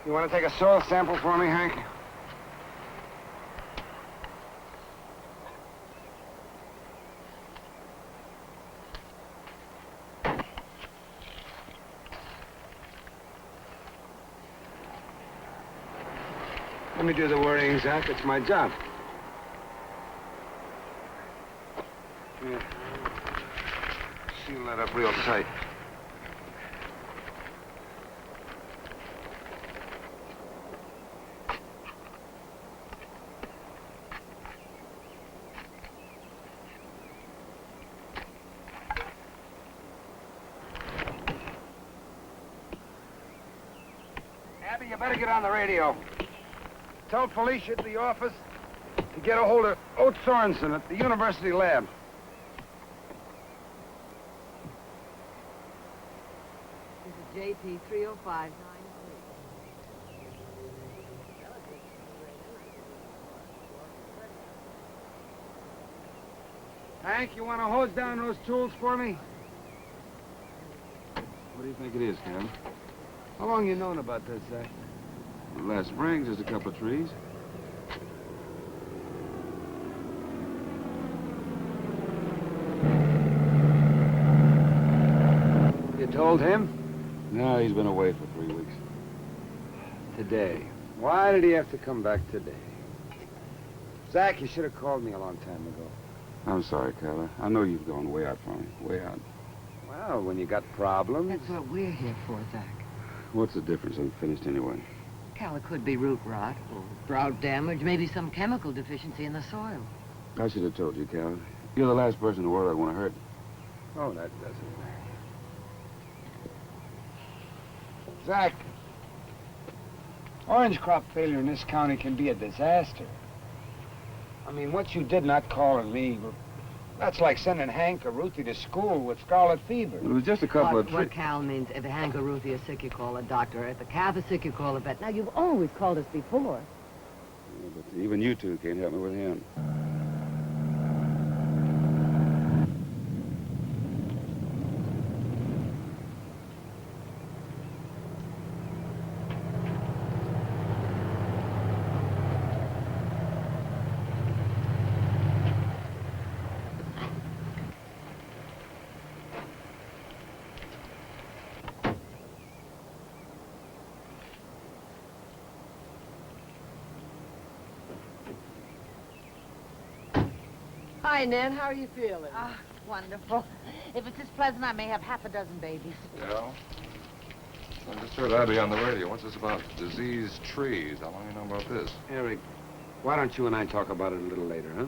You want to take a soil sample for me, Hank? Let me do the worrying, Zach. It's my job. Yeah. Seal that up real tight. Abby, you better get on the radio. Tell Felicia at the office to get a hold of Oat Sorensen at the university lab. This is JP 30593. Hank, you want to hose down those tools for me? What do you think it is, Ken? How long you known about this, Zach? Last spring, just a couple of trees. You told him? No, he's been away for 3 weeks. Today. Why did he have to come back today? Zach, you should have called me a long time ago. I'm sorry, Carla. I know you've gone way out for me. Way out. Well, when you got problems... That's what we're here for, Zach. What's the difference? I'm finished anyway. Cal, it could be root rot or drought damage, maybe some chemical deficiency in the soil. I should have told you, Carla. You're the last person in the world I'd want to hurt. Oh, that doesn't matter. Zach, orange crop failure in this county can be a disaster. I mean, what you did not calling me, that's like sending Hank or Ruthie to school with scarlet fever. It was just a couple of What Cal means, if Hank or Ruthie is sick, you call a doctor. If the calf is sick, you call a vet. Now, you've always called us before. Yeah, but even you two can't help me with him. Hi, Nan. How are you feeling? Ah, wonderful. If it's this pleasant, I may have half a dozen babies. Yeah? I just heard Abby on the radio. What's this about diseased trees? How long you know about this? Eric, why don't you and I talk about it a little later, huh?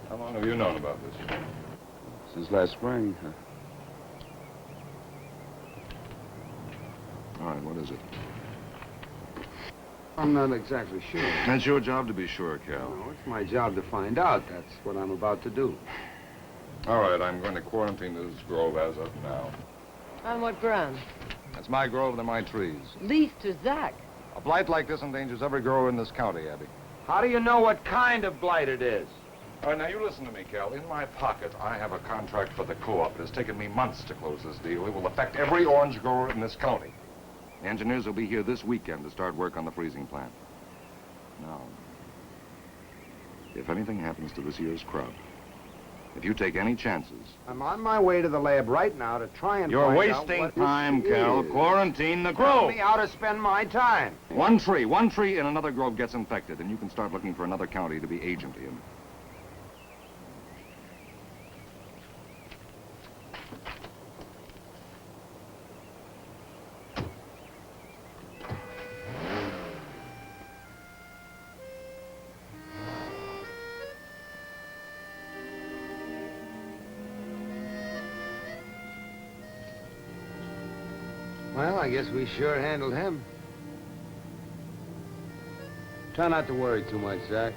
How long have you known about this? Since last spring. All right, what is it? I'm not exactly sure. That's your job to be sure, Cal. No, it's my job to find out. That's what I'm about to do. All right, I'm going to quarantine this grove as of now. On what ground? It's my grove and my trees. Lease to Zach. A blight like this endangers every grower in this county, Abby. How do you know what kind of blight it is? All right, now you listen to me, Cal. In my pocket, I have a contract for the co-op. It has taken me months to close this deal. It will affect every orange grower in this county. The engineers will be here this weekend to start work on the freezing plant. Now, if anything happens to this year's crop, if you take any chances... I'm on my way to the lab right now to try and You're find wasting out what time, this Cal. is. Quarantine the Tell grove. me how to spend my time. One tree in another grove gets infected, and you can start looking for another county to be agent in. Well, I guess we sure handled him. Try not to worry too much, Zach.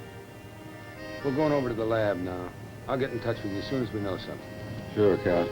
We're going over to the lab now. I'll get in touch with you as soon as we know something. Sure, Cal.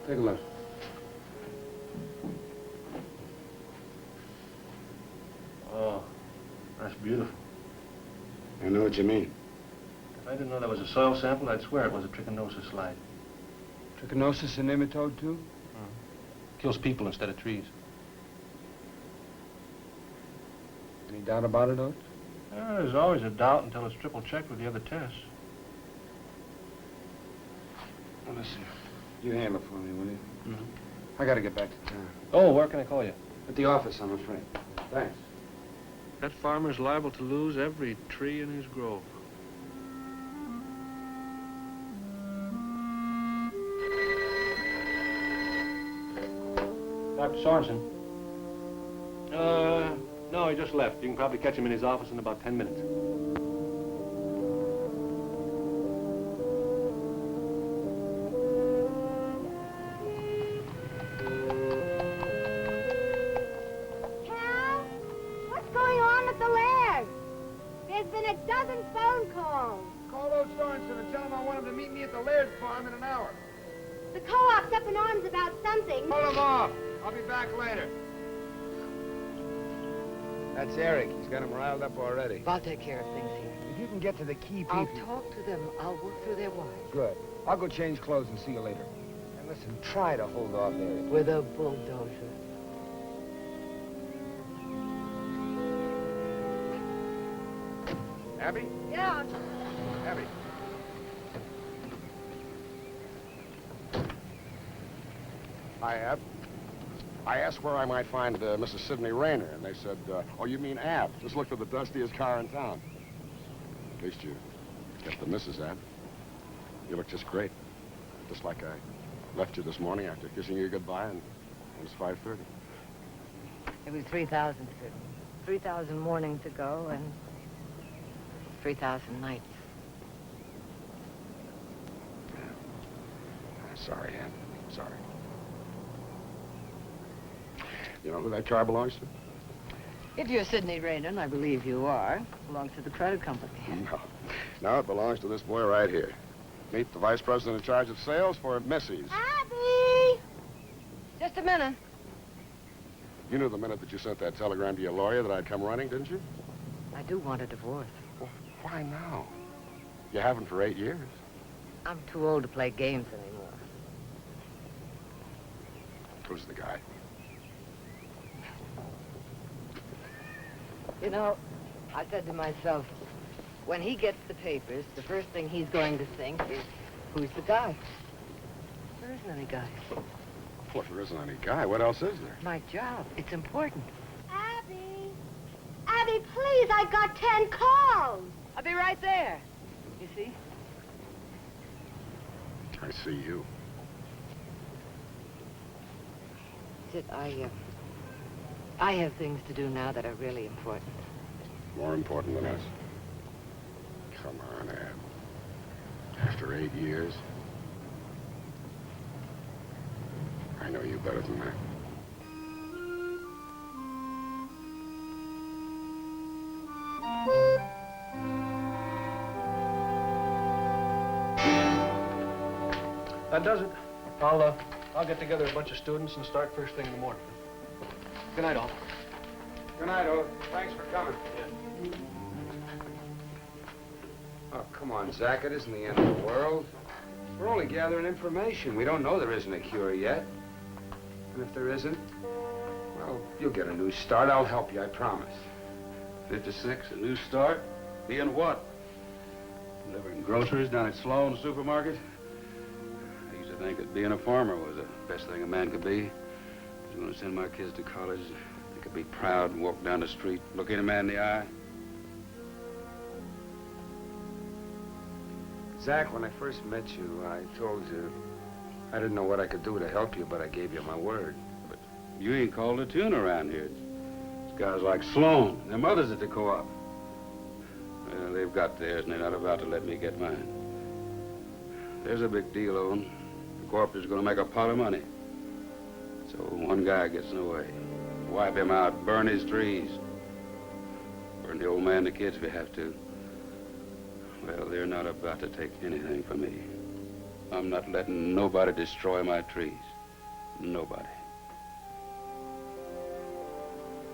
Take a look. Oh, that's beautiful. I know what you mean. If I didn't know that was a soil sample, I'd swear it was a trichinosis slide. Trichinosis and nematode, too? Kills people instead of trees. Any doubt about it, Oates? There's always a doubt until it's triple checked with the other tests. Well, listen, you handle it for me, will you? Mm-hmm. I gotta get back to town. Oh, where can I call you? At the office, I'm afraid. Thanks. That farmer's liable to lose every tree in his grove. Dr. Sorensen. No, he just left. You can probably catch him in his office in about 10 minutes. Cal, what's going on at the lair? There's been a dozen phone calls. Call Oates Sorensen and tell him I want him to meet me at the Laird farm in an hour. The co-op's up in arms about something. Hold him off. I'll be back later. That's Eric. He's got him riled up already. I'll take care of things here. If you can get to the key people... I'll talk to them. I'll work through their wives. Good. I'll go change clothes and see you later. And listen, try to hold off Eric. With a bulldozer. Abby? Yeah. Abby. Hi, Ab. I asked where I might find Mrs. Sidney Rayner, and they said, oh, you mean Ab. Just look for the dustiest car in town. At least you get the Mrs. Ab. You look just great. Just like I left you this morning after kissing you goodbye, and it was 5:30. It was 3,000 to 3,000 mornings to go, and 3,000 nights. Sorry, Ab. Sorry. You know who that car belongs to? If you're Sidney Rayner, and I believe you are, it belongs to the credit company. No. No, it belongs to this boy right here. Meet the vice president in charge of sales for Missy's. Abby! Just a minute. You knew the minute that you sent that telegram to your lawyer that I'd come running, didn't you? I do want a divorce. Well, why now? You haven't for 8 years. I'm too old to play games anymore. Who's the guy? You know, I said to myself, when he gets the papers, the first thing he's going to think is, who's the guy? There isn't any guy. Well, if there isn't any guy, what else is there? My job. It's important. Abby! Abby, please, I got 10 calls. I'll be right there. You see? I see you. Sid, I have things to do now that are really important. More important than us. Come on, Ab. After 8 years? I know you better than that. That does it. I'll get together a bunch of students and start first thing in the morning. Good night, all. Good night, Old. Thanks for coming. Yeah. Oh, come on, Zach. It isn't the end of the world. We're only gathering information. We don't know there isn't a cure yet. And if there isn't, well, you'll get a new start. I'll help you, I promise. 56, a new start? Being what? Delivering groceries down at Sloan's supermarket? I used to think that being a farmer was the best thing a man could be. I was going to send my kids to college. They could be proud and walk down the street, look any man in the eye. Zach, when I first met you, I told you I didn't know what I could do to help you, but I gave you my word. But you ain't called a tune around here. It's guys like Sloan, their mothers at the co-op. Well, they've got theirs, and they're not about to let me get mine. There's a big deal, Owen. The cooperative is going to make a pot of money. So one guy gets in the way. Wipe him out, burn his trees. Burn the old man and the kids if we have to. Well, they're not about to take anything from me. I'm not letting nobody destroy my trees. Nobody.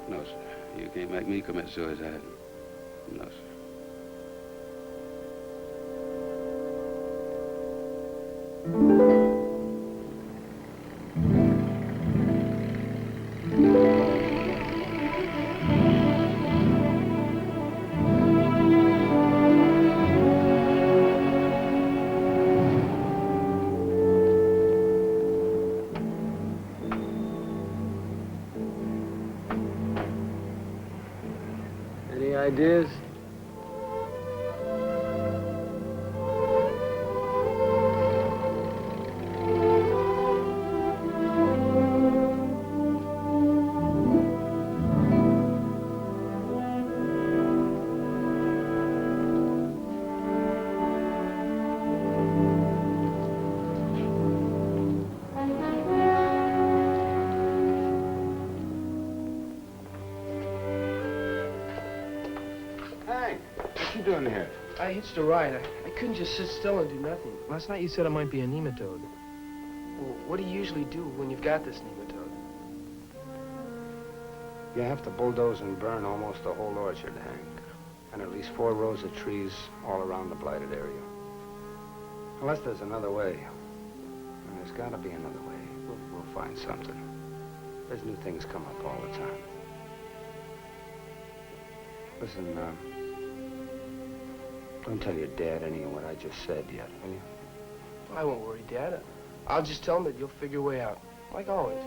No, sir. You can't make me commit suicide. No, sir. Any ideas? What you doing here? I hitched a ride. I couldn't just sit still and do nothing. Last night you said I might be a nematode. Well, what do you usually do when you've got this nematode? You have to bulldoze and burn almost the whole orchard, Hank. And at least 4 rows of trees all around the blighted area. Unless there's another way. And there's got to be another way. We'll find something. There's new things come up all the time. Listen, don't tell your dad any of what I just said yet, will you? I won't worry, Dad. I'll just tell him that you'll figure a way out, like always.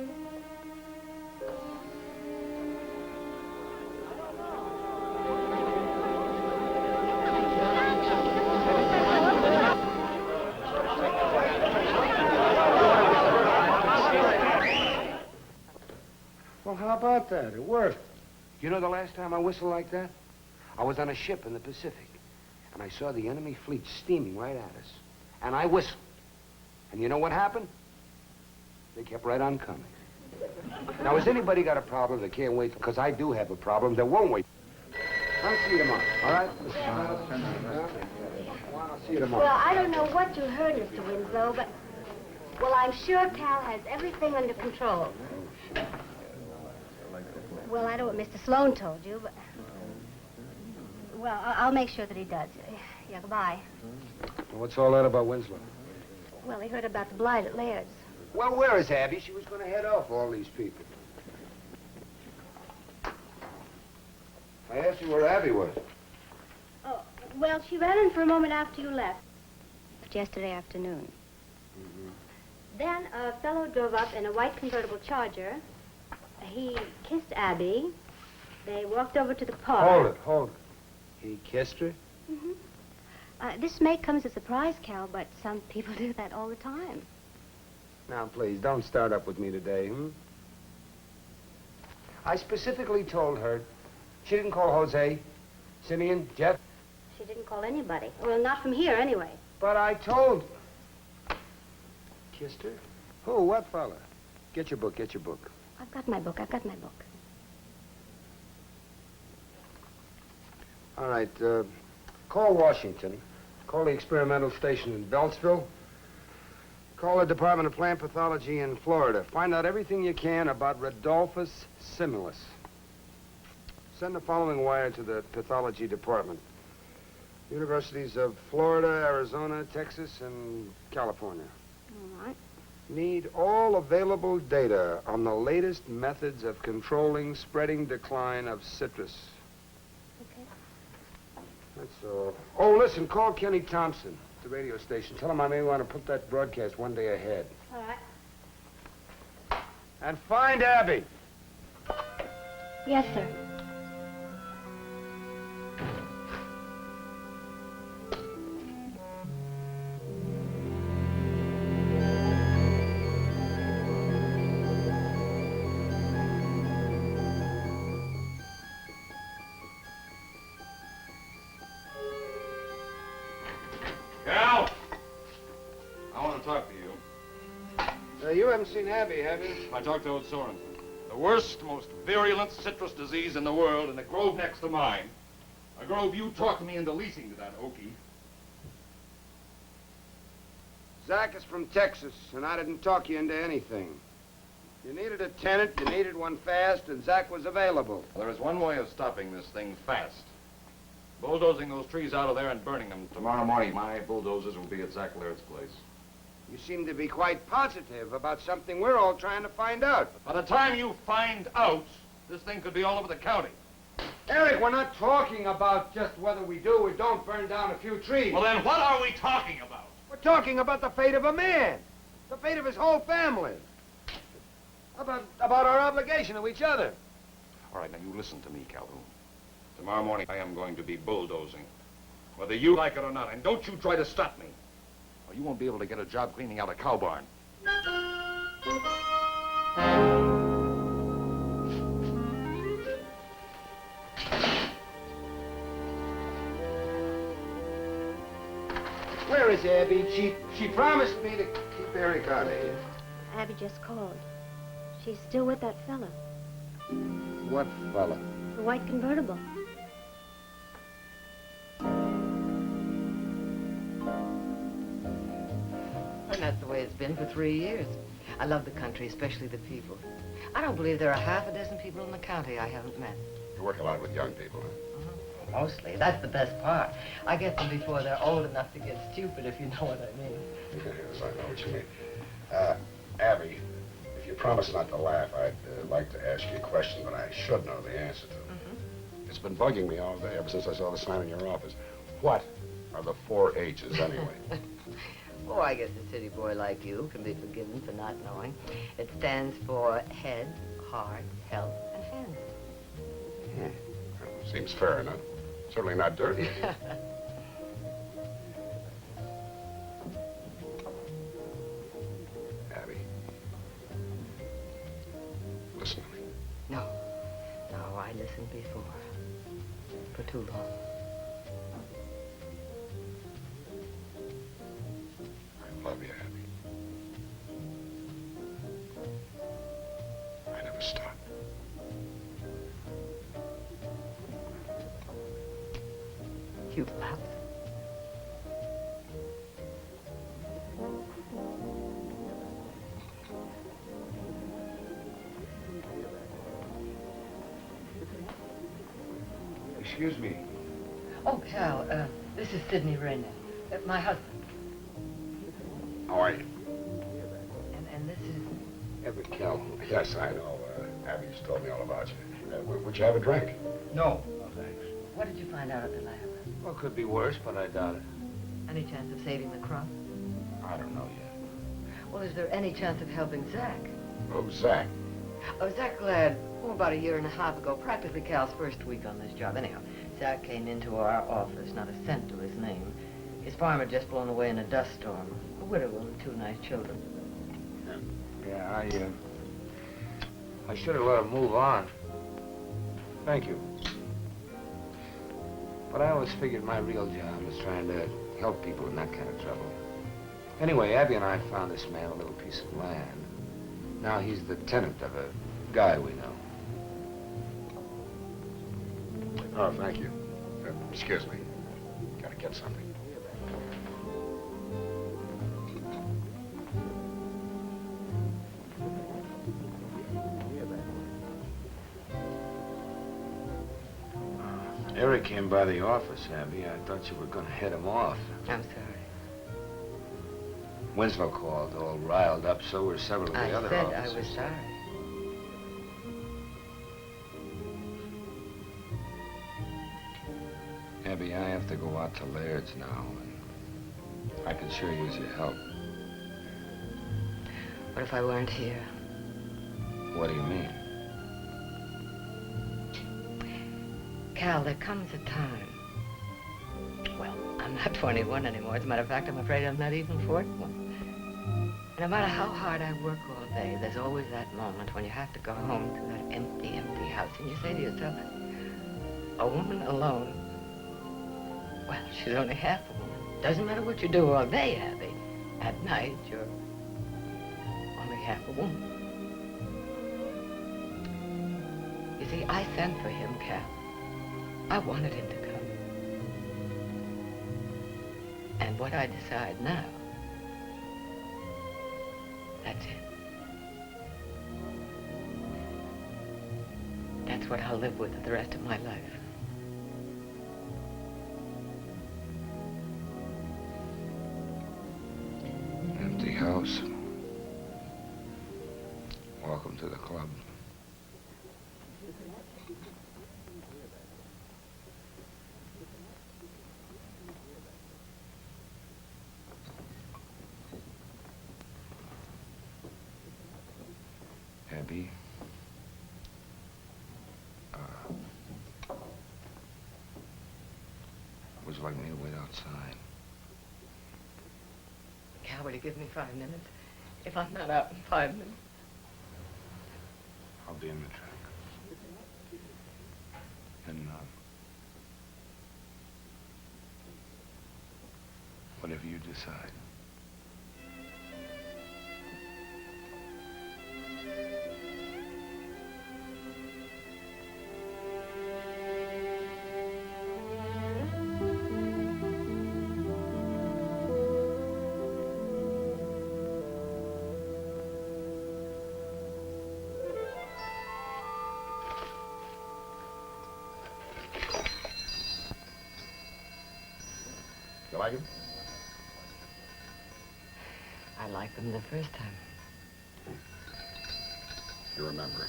Well, how about that? It worked. You know the last time I whistled like that? I was on a ship in the Pacific, and I saw the enemy fleet steaming right at us. And I whistled. And you know what happened? They kept right on coming. Now, has anybody got a problem that can't wait? Because I do have a problem that won't wait. I'll see you tomorrow, all right? I'll see you tomorrow. Well, I don't know what you heard, Mr. Winslow, but... Well, I'm sure Cal has everything under control. Well, I know what Mr. Sloan told you, but... Well, I'll make sure that he does. Yeah, goodbye. What's all that about Winslow? Well, he heard about the blight at Laird's. Well, where is Abby? She was going to head off all these people. I asked you where Abby was. Oh, well, she ran in for a moment after you left. Yesterday afternoon. Mm-hmm. Then a fellow drove up in a white convertible Charger. He kissed Abby. They walked over to the park. Hold it. He kissed her? Mm-hmm. This may come as a surprise, Cal, but some people do that all the time. Now, please, don't start up with me today, I specifically told her she didn't call Jose, Simeon, Jeff. She didn't call anybody. Well, not from here, anyway. But I told... Kissed her? Who? What fella? Get your book. I've got my book. All right, call Washington. Call the experimental station in Beltsville. Call the Department of Plant Pathology in Florida. Find out everything you can about Rodolphus similis. Send the following wire to the pathology department. Universities of Florida, Arizona, Texas, and California. All right. Need all available data on the latest methods of controlling spreading decline of citrus. Okay. That's all. Oh, listen, call Kenny Thompson, the radio station. Tell him I may want to put that broadcast one day ahead. All right. And find Abby. Yes, sir. Cal! I want to talk to you. You haven't seen Abby, have you? I talked to old Sorensen. The worst, most virulent citrus disease in the world in the grove next to mine. A grove you talked me into leasing to that Okie. Zach is from Texas, and I didn't talk you into anything. You needed a tenant, you needed one fast, and Zach was available. Well, there is one way of stopping this thing fast. Bulldozing those trees out of there and burning them. Tomorrow morning, my bulldozers will be at Zach Laird's place. You seem to be quite positive about something we're all trying to find out. By the time you find out, this thing could be all over the county. Eric, we're not talking about just whether we do or don't burn down a few trees. Well, then what are we talking about? We're talking about the fate of a man. The fate of his whole family. About our obligation to each other. All right, now you listen to me, Calhoun. Tomorrow morning, I am going to be bulldozing. Whether you like it or not, and don't you try to stop me. Or you won't be able to get a job cleaning out a cow barn. Where is Abby? She promised me to keep Eric out of here. Abby just called. She's still with that fella. What fella? The white convertible. And that's the way it's been for 3 years. I love the country, especially the people. I don't believe there are half a dozen people in the county I haven't met. You work a lot with young people, huh? Mostly. That's the best part. I get them before they're old enough to get stupid, if you know what I mean. Yes, I know what you mean. Abby, if you promise not to laugh, I'd like to ask you a question, but I should know the answer to. It's been bugging me all day, ever since I saw the sign in your office. What are the 4 H's, anyway? Oh, I guess a city boy like you can be forgiven for not knowing. It stands for head, heart, health, and hands. Well, seems fair enough. Certainly not dirty. Abby. Listen to me. No. No, I listened before. For too long. I love you, Abby. I never stopped. You laughed. Excuse me. Oh, Cal, this is Sidney Rayner, my husband. How are you? And this is... Everett Calhoun. Yes, I know. Abby's told me all about you. Would you have a drink? No, thanks. What did you find out at the lab? Well, it could be worse, but I doubt it. Any chance of saving the crop? I don't know yet. Well, is there any chance of helping Zach? Oh, Zach. Oh, Zach Laird, about a year and a half ago, practically Cal's first week on this job. Anyhow, Zach came into our office, not a cent to his name. His farm had just blown away in a dust storm. A widow and 2 nice children. Yeah, I should have let him move on. Thank you. But I always figured my real job was trying to help people in that kind of trouble. Anyway, Abby and I found this man a little piece of land. Now he's the tenant of a guy we know. Oh, thank you. Excuse me. Gotta get something. Eric came by the office, Abby. I thought you were going to head him off. I'm sorry. Winslow called, all riled up. So were several of the other officers. I said I was sorry. Abby, I have to go out to Laird's now, and I could sure use your help. What if I weren't here? What do you mean? Cal, there comes a time. Well, I'm not 21 anymore. As a matter of fact, I'm afraid I'm not even 41. And no matter how hard I work all day, there's always that moment when you have to go home to that empty, empty house, and you say to yourself, a woman alone, well, she's only half a woman. Doesn't matter what you do all day, Abby. At night, you're only half a woman. You see, I sent for him, Cal. I wanted him to come. And what I decide now, that's it. That's what I'll live with the rest of my life. Empty house. Welcome to the club. Abby, would you like me to wait outside? Cal, will you give me 5 minutes? If I'm not out in 5 minutes. I'll be in the truck. And, whatever you decide. You like him? I liked him the first time. You remember.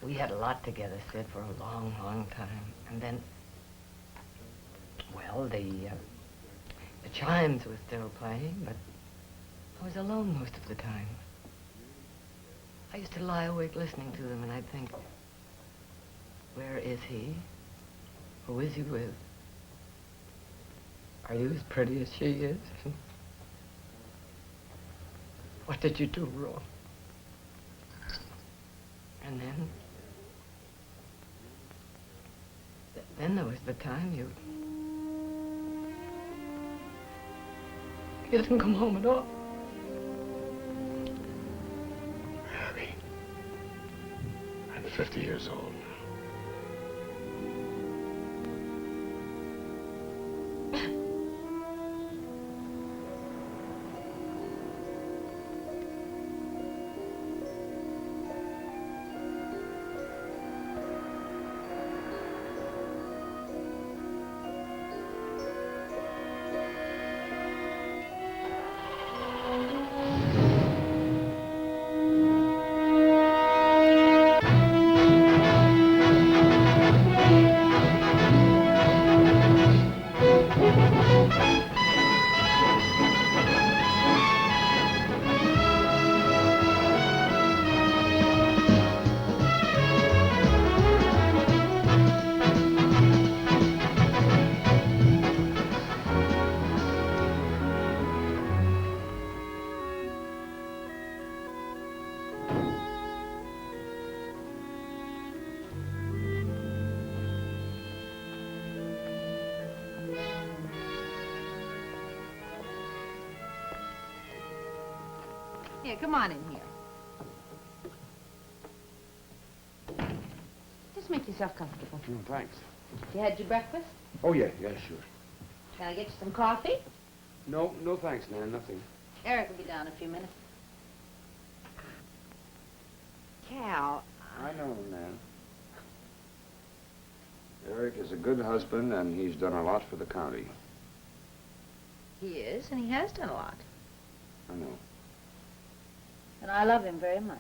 We had a lot together, Sid, for a long, long time. And then, well, the chimes were still playing, but I was alone most of the time. I used to lie awake listening to them, and I'd think, where is he? Who is he with? Are you as pretty as she is? What did you do wrong? And then there was the time you didn't come home at all. Abby, I'm 50 years old. Here, come on in here. Just make yourself comfortable. Thanks. You had your breakfast? Oh, yeah, sure. Can I get you some coffee? No thanks, Nan, nothing. Eric will be down in a few minutes. Cal, I know, Nan. Eric is a good husband, and he's done a lot for the county. He is, and he has done a lot. I know. And I love him very much.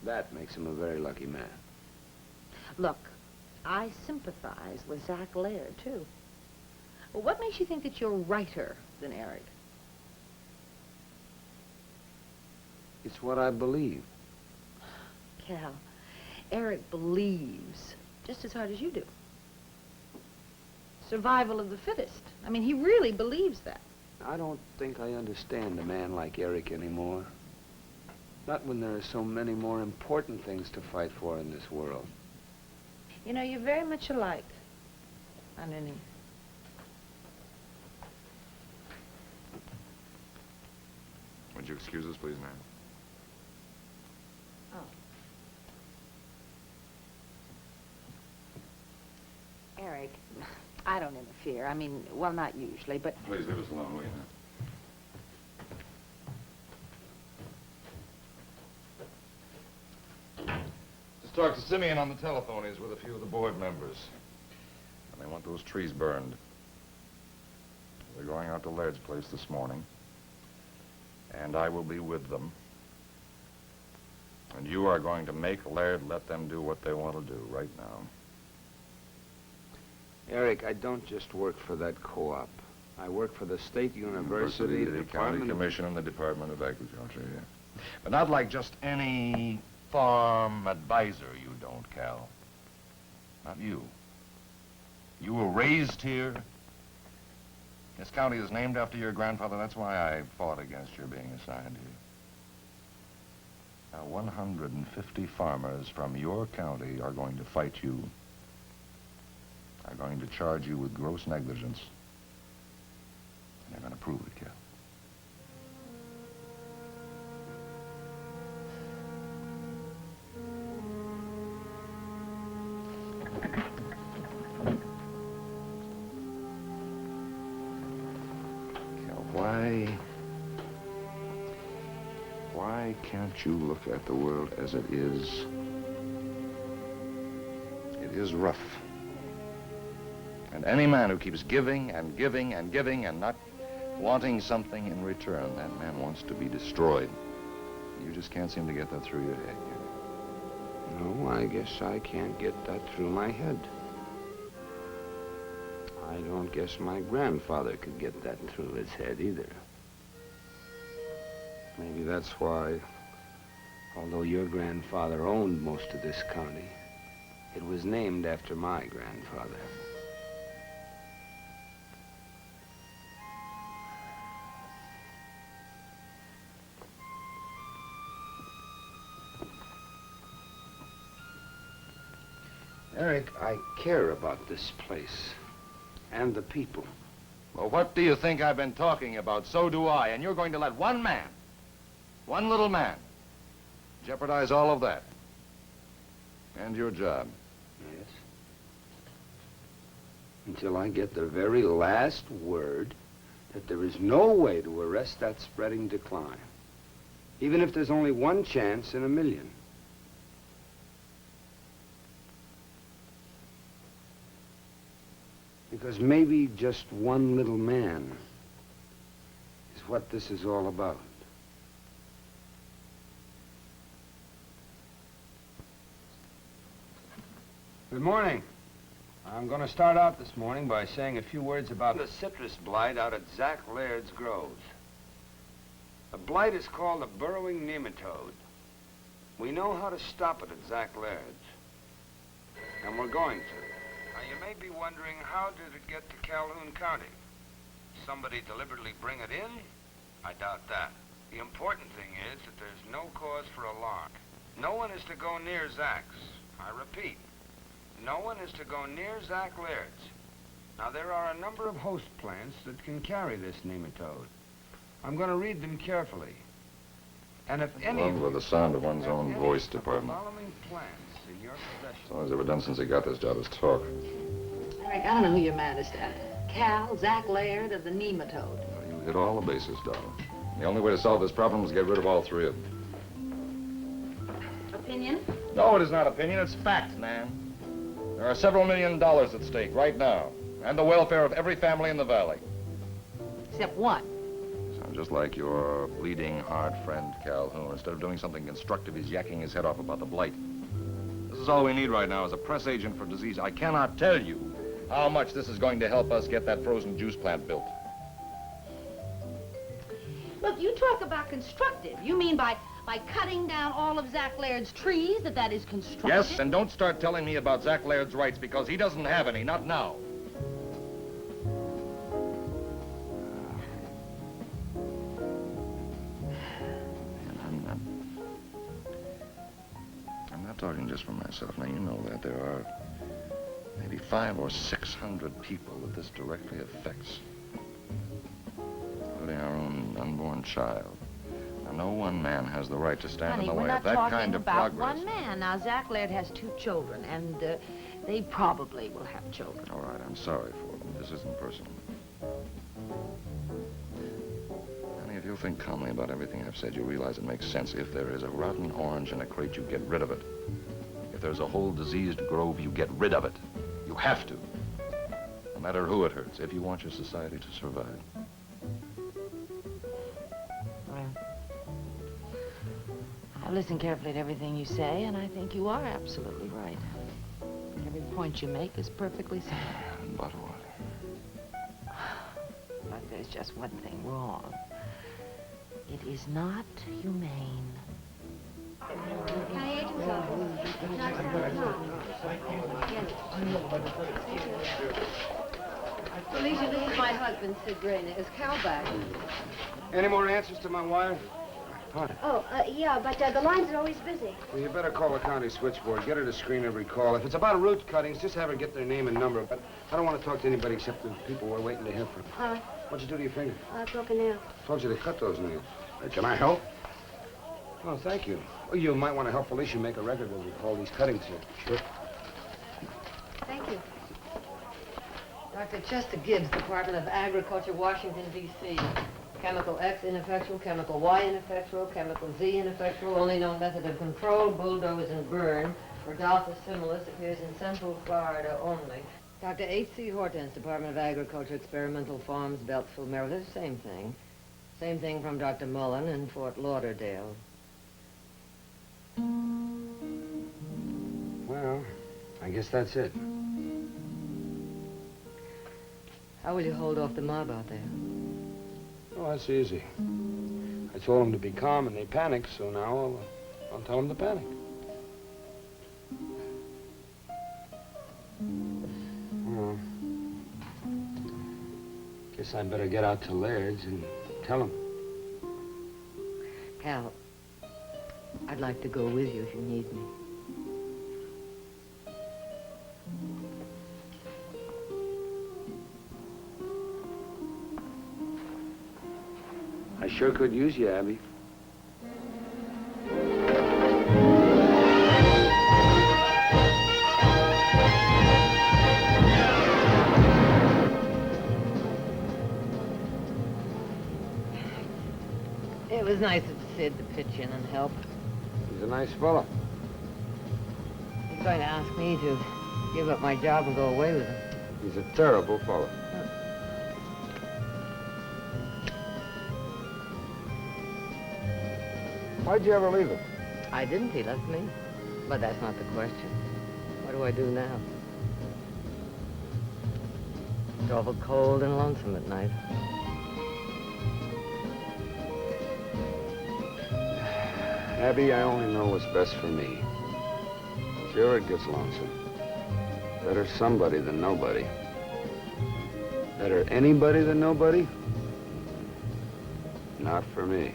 That makes him a very lucky man. Look, I sympathize with Zach Laird, too. Well, what makes you think that you're righter than Eric? It's what I believe. Cal, Eric believes just as hard as you do. Survival of the fittest. I mean, he really believes that. I don't think I understand a man like Eric anymore. Not when there are so many more important things to fight for in this world. You know, you're very much alike underneath. Would you excuse us, please, Nan? Eric, I don't interfere. I mean, well, not usually, but... Please leave us alone, will you, Nan? Just talked to Simeon on the telephone. He's with a few of the board members. And they want those trees burned. They're going out to Laird's place this morning. And I will be with them. And you are going to make Laird let them do what they want to do right now. Eric, I don't just work for that co-op. I work for the State University, the Department County of... Commission, and the Department of Agriculture, yeah. But not like just any farm advisor, you don't, Cal. Not you. You were raised here. This county is named after your grandfather. That's why I fought against your being assigned here. Now, 150 farmers from your county are going to fight you. Are going to charge you with gross negligence. And they're going to prove it, Cal. Cal, why can't you look at the world as it is? It is rough. And any man who keeps giving and giving and giving and not wanting something in return, that man wants to be destroyed. You just can't seem to get that through your head, you know. No, I guess I can't get that through my head. I don't guess my grandfather could get that through his head either. Maybe that's why, although your grandfather owned most of this county, it was named after my grandfather. Eric, I care about this place and the people. Well, what do you think I've been talking about? So do I. And you're going to let one man, one little man, jeopardize all of that. And your job. Yes. Until I get the very last word that there is no way to arrest that spreading decline. Even if there's only one chance in a million. Because maybe just one little man is what this is all about. Good morning. I'm going to start out this morning by saying a few words about the citrus blight out at Zach Laird's groves. The blight is called a burrowing nematode. We know how to stop it at Zach Laird's, and we're going to. Now, you may be wondering, how did it get to Calhoun County? Somebody deliberately bring it in? I doubt that. The important thing is that there's no cause for alarm. No one is to go near Zach's. I repeat, no one is to go near Zach Laird's. Now, there are a number of host plants that can carry this nematode. I'm going to read them carefully. And if any Love with the sound of one's own voice, Department. following plants in your possession. That's all he's ever done since he got this job is talk. Eric, I don't know who you're maddest at. Cal, Zach Laird, or the nematode? Well, you hit all the bases, darling. The only way to solve this problem is to get rid of all three of them. Opinion? No, it is not opinion, it's fact, Nan. There are several $1 million at stake right now, and the welfare of every family in the valley. Except one. Sounds just like your bleeding heart friend, Calhoun. Instead of doing something constructive, he's yakking his head off about the blight. This is all we need right now is a press agent for disease. I cannot tell you how much this is going to help us get that frozen juice plant built. Look, you talk about constructive. You mean by cutting down all of Zach Laird's trees, that is constructive? Yes, and don't start telling me about Zach Laird's rights, because he doesn't have any, not now. I'm not talking just for myself. Now, you know that there are maybe 500 or 600 people that this directly affects, including our own unborn child. Now, no one man has the right to stand in the way of that kind of progress. Honey, we're not talking about one man. Now, Zach Laird has 2 children, and they probably will have children. All right, I'm sorry for them. This isn't personal. Honey, if you'll think calmly about everything I've said, you'll realize it makes sense. If there is a rotten orange in a crate, you get rid of it. If there's a whole diseased grove, you get rid of it. You have to. No matter who it hurts, if you want your society to survive. I listen carefully to everything you say, and I think you are absolutely right. Every point you make is perfectly sound. But what? But there's just one thing wrong. It is not humane. County agent's office. Not 7 o'clock. Felicia, this is my husband, Sid Grainer. Is Cal back? Any more answers to my wire? Oh, yeah, but the lines are always busy. Well, you better call the county switchboard. Get her to screen every call. If it's about root cuttings, just have her get their name and number. But I don't want to talk to anybody except the people we're waiting to hear from. All right. What'd you do to your finger? Broke a nail. Told you to cut those nails. Can I help? Oh, thank you. Well, you might want to help Felicia make a record when we call these cuttings here. Sure. Thank you. Dr. Chester Gibbs, Department of Agriculture, Washington, D.C. Chemical X ineffectual, chemical Y ineffectual, chemical Z ineffectual, only known method of control, bulldoze and burn. Rodolphus similis appears in Central Florida only. Dr. H.C. Hortense, Department of Agriculture, Experimental Farms, Beltsville, Maryland, same thing. Same thing from Dr. Mullen in Fort Lauderdale. Well, I guess that's it. How will you hold off the mob out there? Oh, that's easy. I told them to be calm and they panicked, so now I'll tell them to panic. Well, guess I better get out to Laird's and tell them. Cal, I'd like to go with you if you need me. I sure could use you, Abby. It was nice of Sid to pitch in and help. He's a nice fellow. He's going to ask me to give up my job and go away with him. He's a terrible fellow. Why'd you ever leave him? I didn't. He left me. But that's not the question. What do I do now? It's awful cold and lonesome at night. Abby, I only know what's best for me. Sure, it gets lonesome. Better somebody than nobody. Better anybody than nobody? Not for me.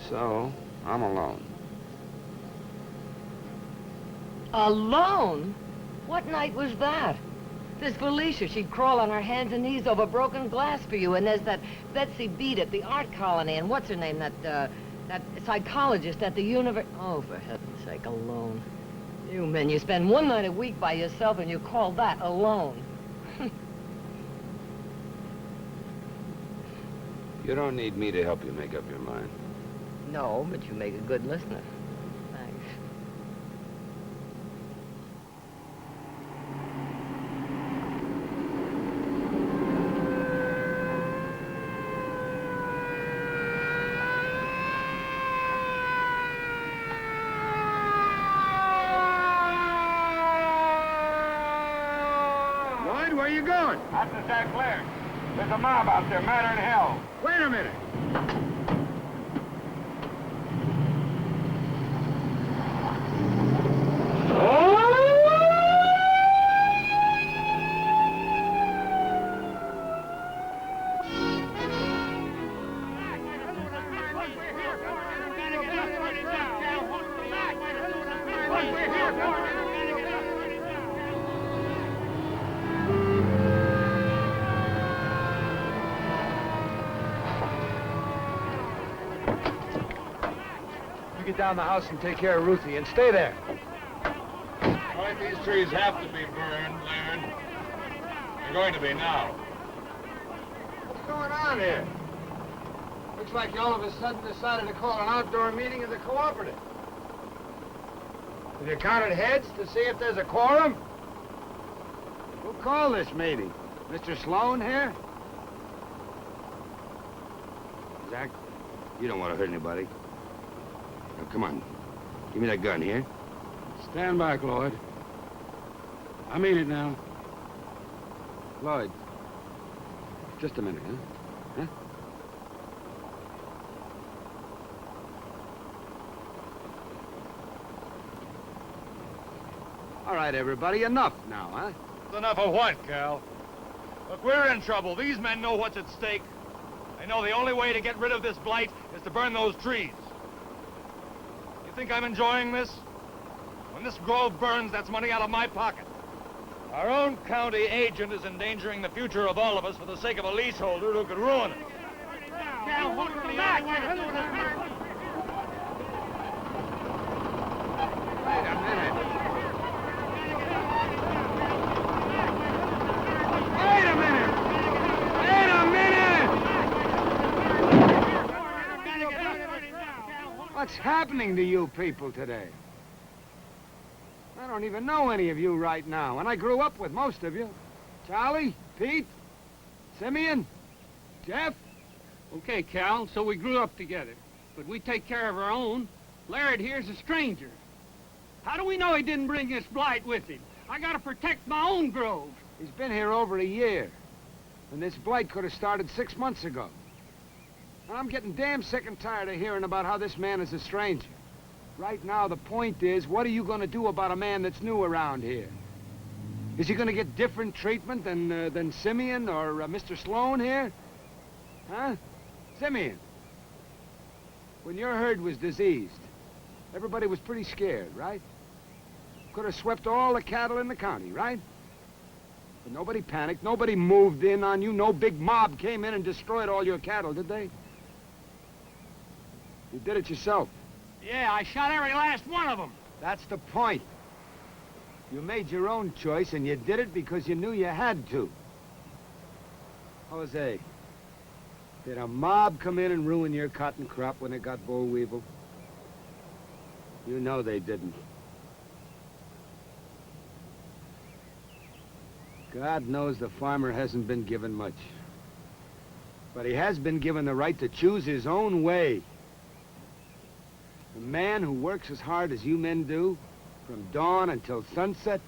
So, I'm alone. Alone? What night was that? There's Felicia. She'd crawl on her hands and knees over broken glass for you. And there's that Betsy Beat at the art colony. And what's her name? That psychologist at the university. Oh, for heaven's sake, alone. You men, you spend one night a week by yourself and you call that alone. You don't need me to help you make up your mind. No, but you make a good listener. Thanks. That's the Zach Laird. There's a mob out there, madder than hell. Wait a minute. You get down the house and take care of Ruthie, and stay there. Why these trees have to be burned, Laird? They're going to be now. What's going on here? Looks like you all of a sudden decided to call an outdoor meeting of the cooperative. Have you counted heads to see if there's a quorum? Who called this meeting? Mr. Sloan here? Zach, you don't want to hurt anybody. Now, come on. Give me that gun here. Stand back, Lloyd. I mean it now. Lloyd, just a minute, huh? Huh? All right, everybody, enough now, huh? Enough of what, Cal? Look, we're in trouble. These men know what's at stake. They know the only way to get rid of this blight is to burn those trees. You think I'm enjoying this? When this grove burns, that's money out of my pocket. Our own county agent is endangering the future of all of us for the sake of a leaseholder who could ruin it. Cal, hold them back! Wait a minute. Wait a minute! Wait a minute! What's happening to you people today? I don't even know any of you right now, and I grew up with most of you. Charlie, Pete, Simeon, Jeff. Okay, Cal, so we grew up together, but we take care of our own. Laird here's a stranger. How do we know he didn't bring this blight with him? I gotta protect my own grove. He's been here over a year, and this blight could have started 6 months ago. And I'm getting damn sick and tired of hearing about how this man is a stranger. Right now, the point is, what are you going to do about a man that's new around here? Is he going to get different treatment than Simeon or Mr. Sloan here? Huh? Simeon, when your herd was diseased, everybody was pretty scared, right? Could have swept all the cattle in the county, right? But nobody panicked, nobody moved in on you, no big mob came in and destroyed all your cattle, did they? You did it yourself. Yeah, I shot every last one of them. That's the point. You made your own choice, and you did it because you knew you had to. Jose, did a mob come in and ruin your cotton crop when it got boll weevil? You know they didn't. God knows the farmer hasn't been given much. But he has been given the right to choose his own way. A man who works as hard as you men do, from dawn until sunset,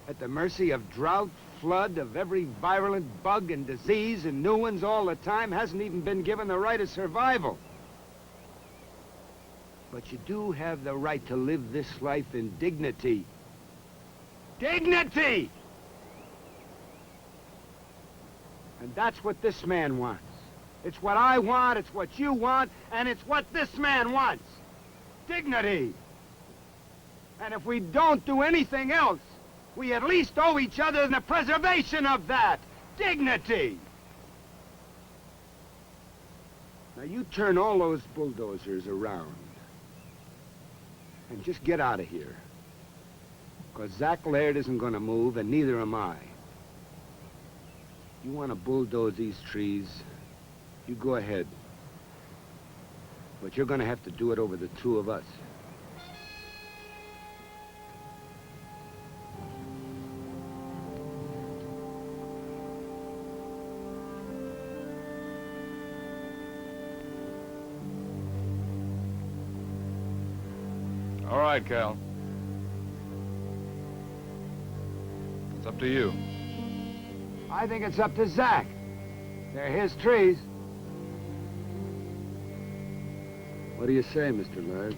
at the mercy of drought, flood, of every virulent bug and disease and new ones all the time, hasn't even been given the right of survival. But you do have the right to live this life in dignity. Dignity! And that's what this man wants. It's what I want, it's what you want, and it's what this man wants. Dignity. And if we don't do anything else, we at least owe each other the preservation of that. Dignity. Now you turn all those bulldozers around and just get out of here. Because Zach Laird isn't going to move, and neither am I. You want to bulldoze these trees, you go ahead. But you're going to have to do it over the two of us. All right, Cal. It's up to you. I think it's up to Zach. They're his trees. What do you say, Mr. Laird?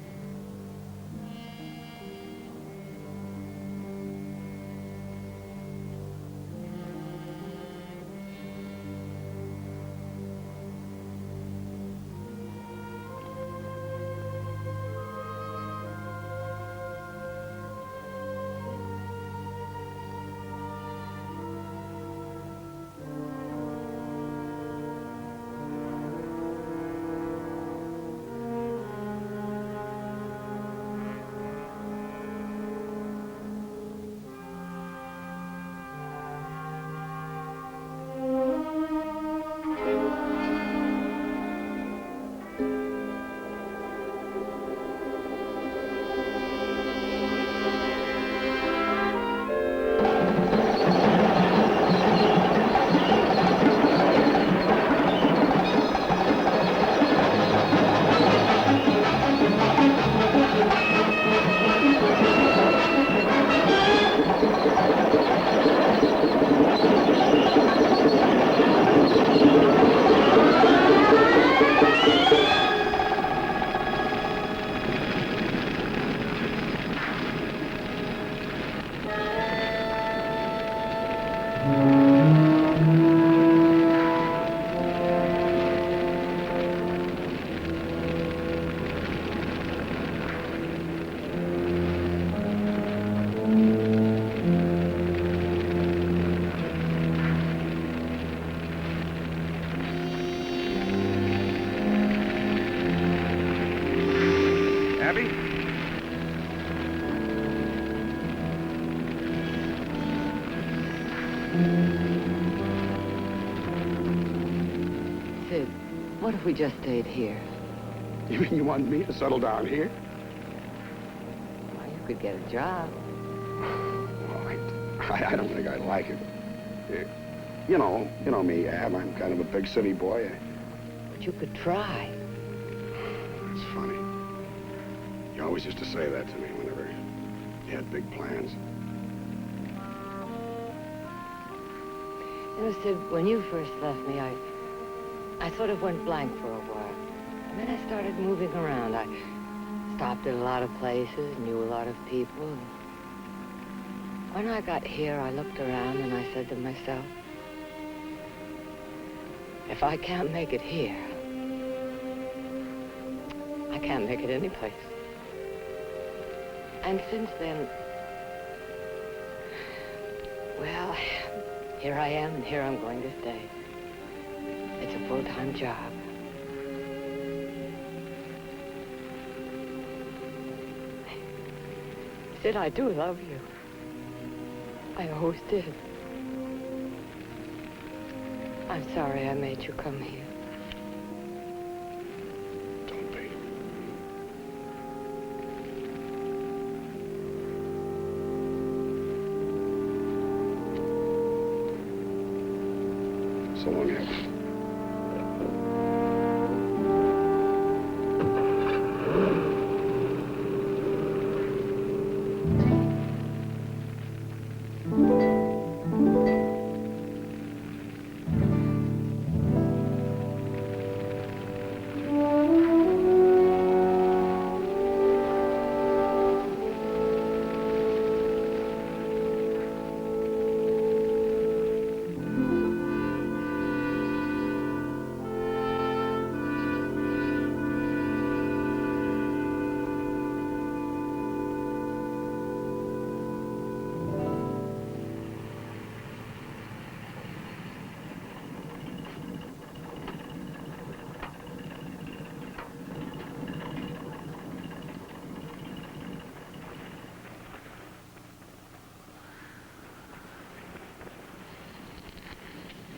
Abby? Sid, what if we just stayed here? You mean you want me to settle down here? Well, you could get a job. Well, I don't think I'd like it. You know me, Ab. I'm kind of a big city boy. But you could try. It's funny. You always used to say that to me whenever you had big plans. You know, Sid, when you first left me, I sort of went blank for a while. And then I started moving around. I stopped at a lot of places, knew a lot of people. And when I got here, I looked around and I said to myself, if I can't make it here, I can't make it anyplace. And since then, well, here I am and here I'm going to stay. It's a full-time job. Sid, I do love you. I always did. I'm sorry I made you come here. Don't be. So long, Ab.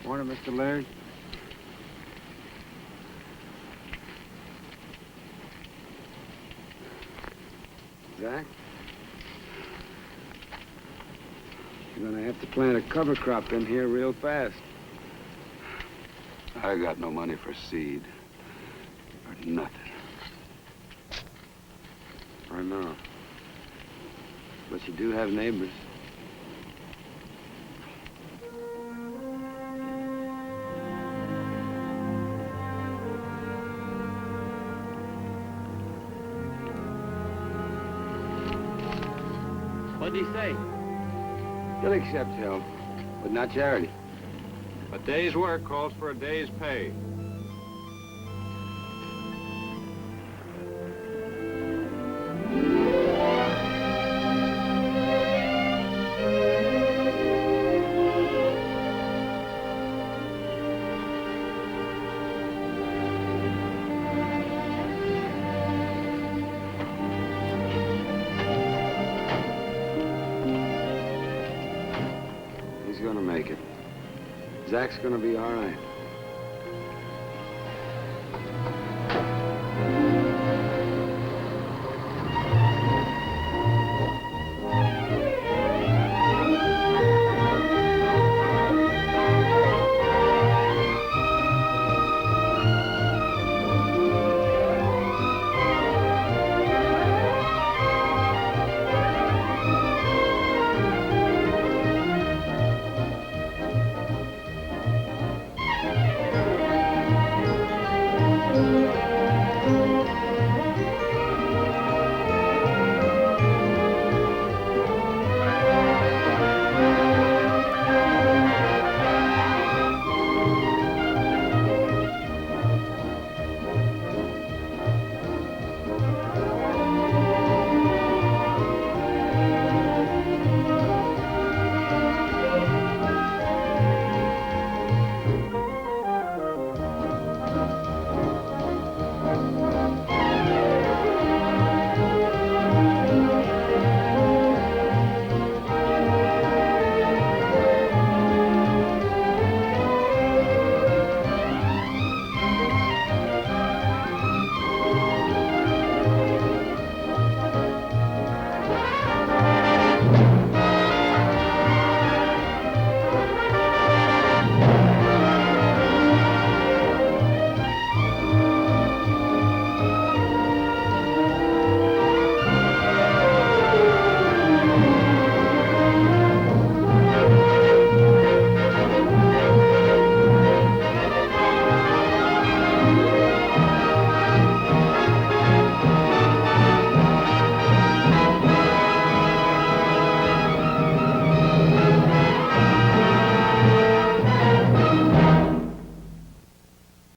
Morning, Mr. Laird. Zach? You're gonna have to plant a cover crop in here real fast. I got no money for seed. Or nothing. I know. But you do have neighbors. What'd he say? He'll accept help, but not charity. A day's work calls for a day's pay. He's gonna make it. Zach's gonna be all right.